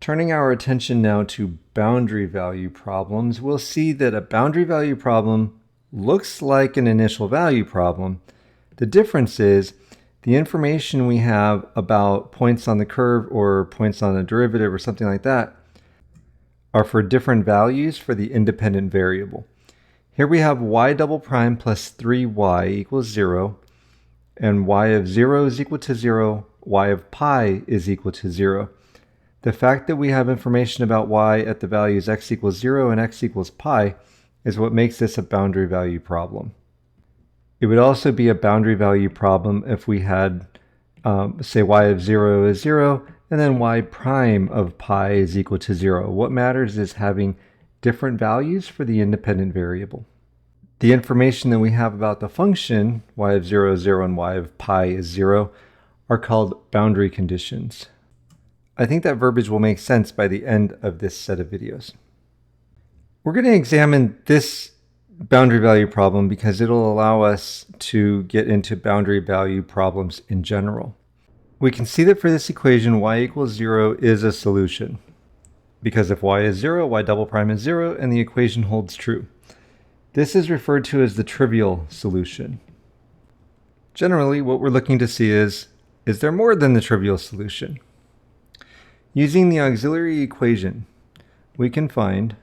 Turning our attention now to boundary value problems, we'll see that a boundary value problem looks like an initial value problem. The difference is the information we have about points on the curve or points on the derivative or something like that are for different values for the independent variable. Here we have y double prime plus 3y equals 0, and y of 0 is equal to 0, y of pi is equal to 0. The fact that we have information about y at the values x equals 0 and x equals pi is what makes this a boundary value problem. It would also be a boundary value problem if we had, say, y of 0 is 0, and then y prime of pi is equal to 0. What matters is having different values for the independent variable. The information that we have about the function, y of 0 is 0 and y of pi is 0, are called boundary conditions. I think that verbiage will make sense by the end of this set of videos. We're going to examine this boundary value problem because it'll allow us to get into boundary value problems in general. We can see that for this equation, y equals 0 is a solution, because if y is 0, y double prime is 0, and the equation holds true. This is referred to as the trivial solution. Generally, what we're looking to see is there more than the trivial solution? Using the auxiliary equation, we can find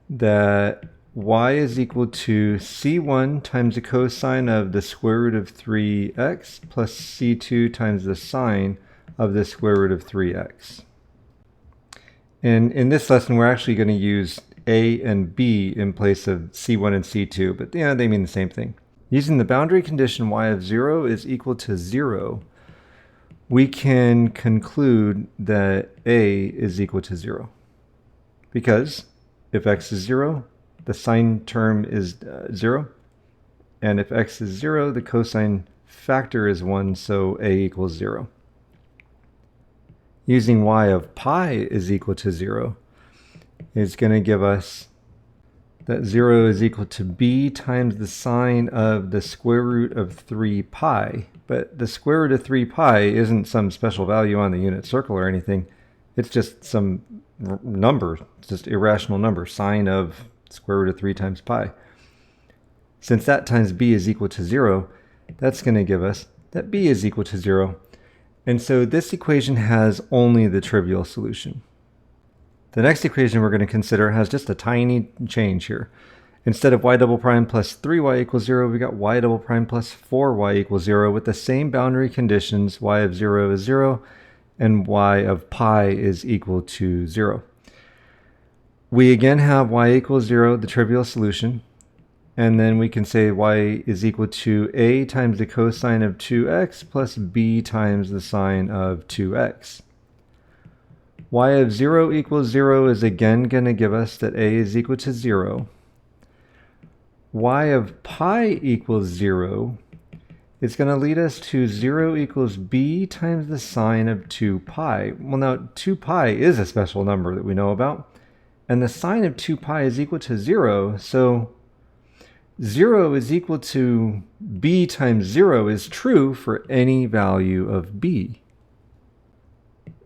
that y is equal to c1 times the cosine of the square root of 3x plus c2 times the sine of the square root of 3x. And in this lesson, we're actually going to use a and b in place of c1 and c2, but they mean the same thing. Using the boundary condition y of 0 is equal to 0, we can conclude that a is equal to 0. Because if x is 0, the sine term is 0. And if x is 0, the cosine factor is 1, so a equals 0. Using y of pi is equal to 0 is going to give us that 0 is equal to b times the sine of the square root of 3 pi. But the square root of 3 pi isn't some special value on the unit circle or anything. It's just some number, it's just irrational number, sine of square root of 3 times pi. Since that times b is equal to 0, that's going to give us that b is equal to 0. And so this equation has only the trivial solution. The next equation we're going to consider has just a tiny change here. Instead of y double prime plus 3y equals 0, we got y double prime plus 4y equals 0 with the same boundary conditions, y of 0 is 0 and y of pi is equal to 0. We again have y equals 0, the trivial solution, and then we can say y is equal to a times the cosine of 2x plus b times the sine of 2x. Y of 0 equals 0 is again going to give us that a is equal to 0. Y of pi equals 0 is going to lead us to 0 equals b times the sine of 2 pi. Well, now 2 pi is a special number that we know about, and the sine of 2 pi is equal to 0, so 0 is equal to b times 0 is true for any value of b.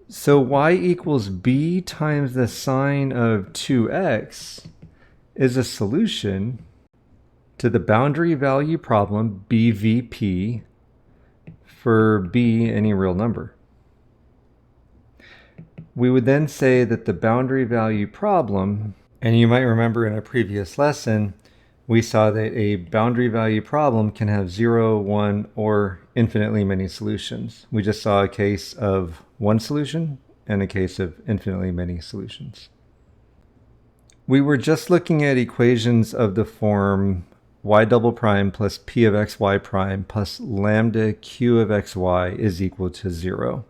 So y equals b times the sine of 2x is a solution to the boundary value problem BVP for b any real number. We would then say that the boundary value problem, and you might remember in a previous lesson, we saw that a boundary value problem can have 0, 1, or infinitely many solutions. We just saw a case of one solution and a case of infinitely many solutions. We were just looking at equations of the form y double prime plus p of xy prime plus lambda q of xy is equal to 0.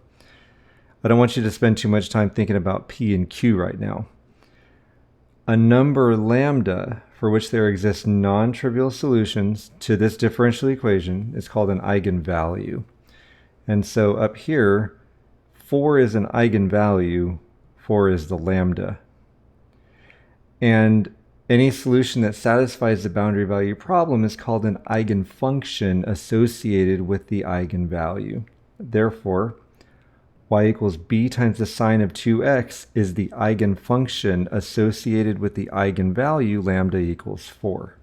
I don't want you to spend too much time thinking about p and q right now. A number lambda for which there exist non-trivial solutions to this differential equation is called an eigenvalue. And so up here, 4 is an eigenvalue, 4 is the lambda. And any solution that satisfies the boundary value problem is called an eigenfunction associated with the eigenvalue. Therefore, y equals b times the sine of 2x is the eigenfunction associated with the eigenvalue lambda equals 4.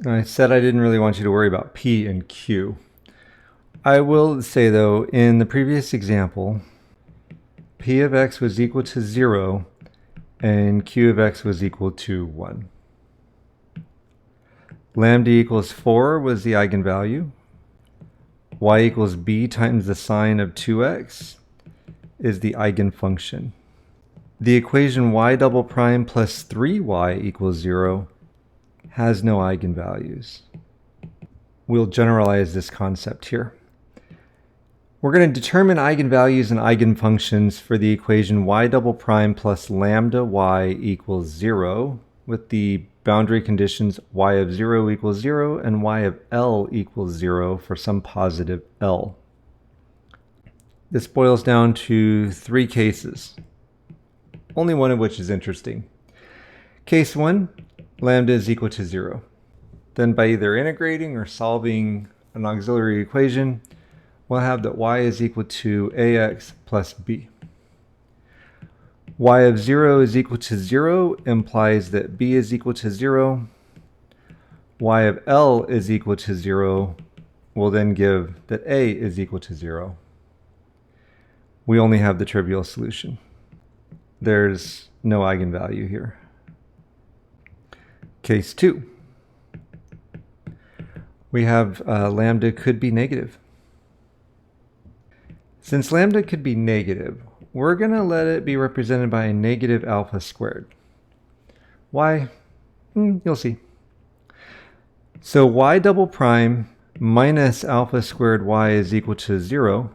I said I didn't really want you to worry about p and q. I will say though, in the previous example, p of x was equal to 0 and q of x was equal to 1. Lambda equals 4 was the eigenvalue. Y equals b times the sine of 2x is the eigenfunction. The equation y double prime plus 3y equals 0 has no eigenvalues. We'll generalize this concept here. We're going to determine eigenvalues and eigenfunctions for the equation y double prime plus lambda y equals 0 with the boundary conditions y of 0 equals 0 and y of L equals 0 for some positive L. This boils down to 3 cases, only one of which is interesting. Case 1, lambda is equal to 0. Then by either integrating or solving an auxiliary equation, we'll have that y is equal to ax plus b. Y of 0 is equal to 0 implies that b is equal to 0. Y of L is equal to 0 will then give that a is equal to 0. We only have the trivial solution. There's no eigenvalue here. Case 2. We have lambda could be negative. Since lambda could be negative, we're going to let it be represented by a negative alpha squared. Why? You'll see. So y double prime minus alpha squared y is equal to 0.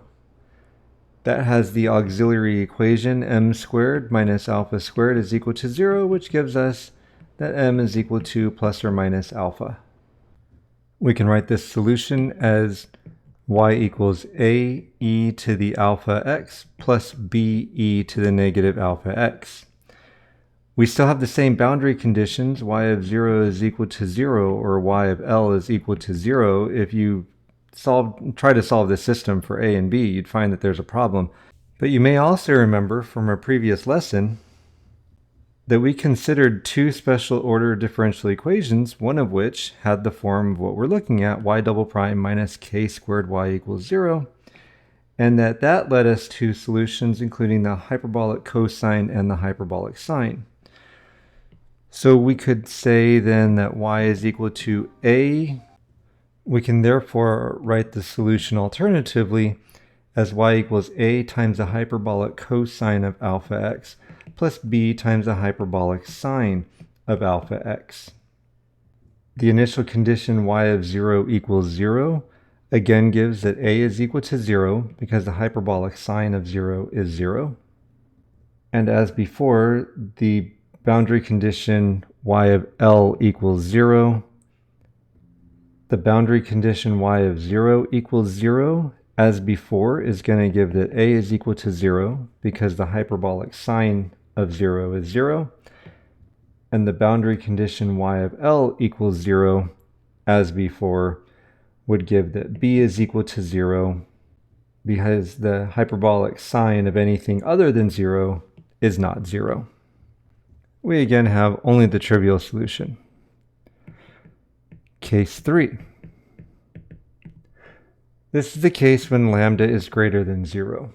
That has the auxiliary equation m squared minus alpha squared is equal to 0, which gives us that m is equal to plus or minus alpha. We can write this solution as y equals a e to the alpha x plus b e to the negative alpha x. We still have the same boundary conditions, y of 0 is equal to 0 or y of L is equal to 0. If you try to solve this system for a and b, you'd find that there's a problem. But you may also remember from our previous lesson that we considered 2 special order differential equations, one of which had the form of what we're looking at, y double prime minus k squared y equals 0, and that led us to solutions including the hyperbolic cosine and the hyperbolic sine. So we could say then that y is equal to a. We can therefore write the solution alternatively as y equals a times the hyperbolic cosine of alpha x plus b times the hyperbolic sine of alpha x. The initial condition y of 0 equals 0 again gives that a is equal to 0 because the hyperbolic sine of 0 is 0. And as before, the boundary condition y of L equals 0. The boundary condition y of 0 equals 0, as before, is going to give that a is equal to 0 because the hyperbolic sine of 0 is 0. And the boundary condition y of L equals 0, as before, would give that b is equal to 0 because the hyperbolic sine of anything other than 0 is not 0. We again have only the trivial solution. Case 3. This is the case when lambda is greater than 0.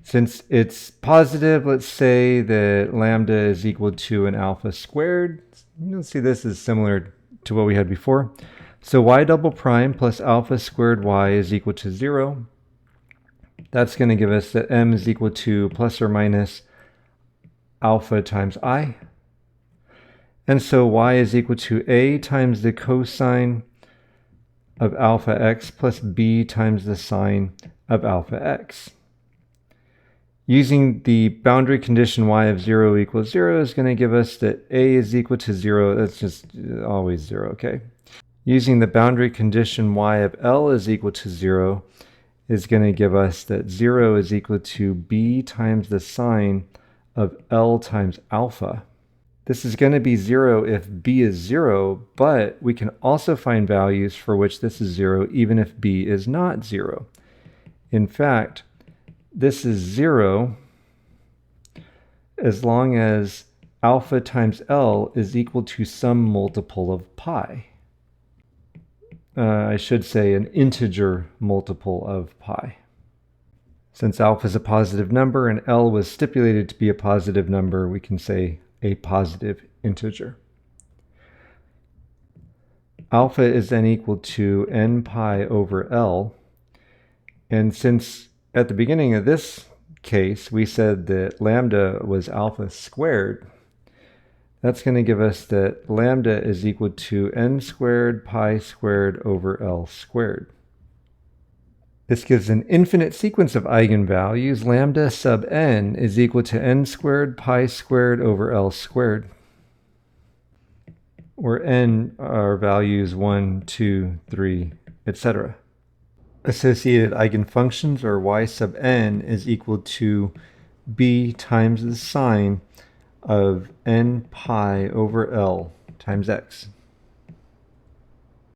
Since it's positive, let's say that lambda is equal to an alpha squared. You'll see this is similar to what we had before. So y double prime plus alpha squared y is equal to 0. That's going to give us that m is equal to plus or minus alpha times I. And so y is equal to a times the cosine of alpha x plus b times the sine of alpha x. Using the boundary condition y of 0 equals 0 is going to give us that a is equal to 0. That's just always 0, okay? Using the boundary condition y of L is equal to 0 is going to give us that 0 is equal to b times the sine of L times alpha. This is going to be 0 if b is 0, but we can also find values for which this is 0 even if b is not 0. In fact, this is 0 as long as alpha times L is equal to some multiple of pi. I should say an integer multiple of pi. Since alpha is a positive number and L was stipulated to be a positive number, we can say a positive integer. Alpha is then equal to n pi over L. And since at the beginning of this case, we said that lambda was alpha squared, that's going to give us that lambda is equal to n squared pi squared over L squared. This gives an infinite sequence of eigenvalues. Lambda sub n is equal to n squared pi squared over L squared, where n are values 1, 2, 3, etc. Associated eigenfunctions, or y sub n, is equal to b times the sine of n pi over L times x.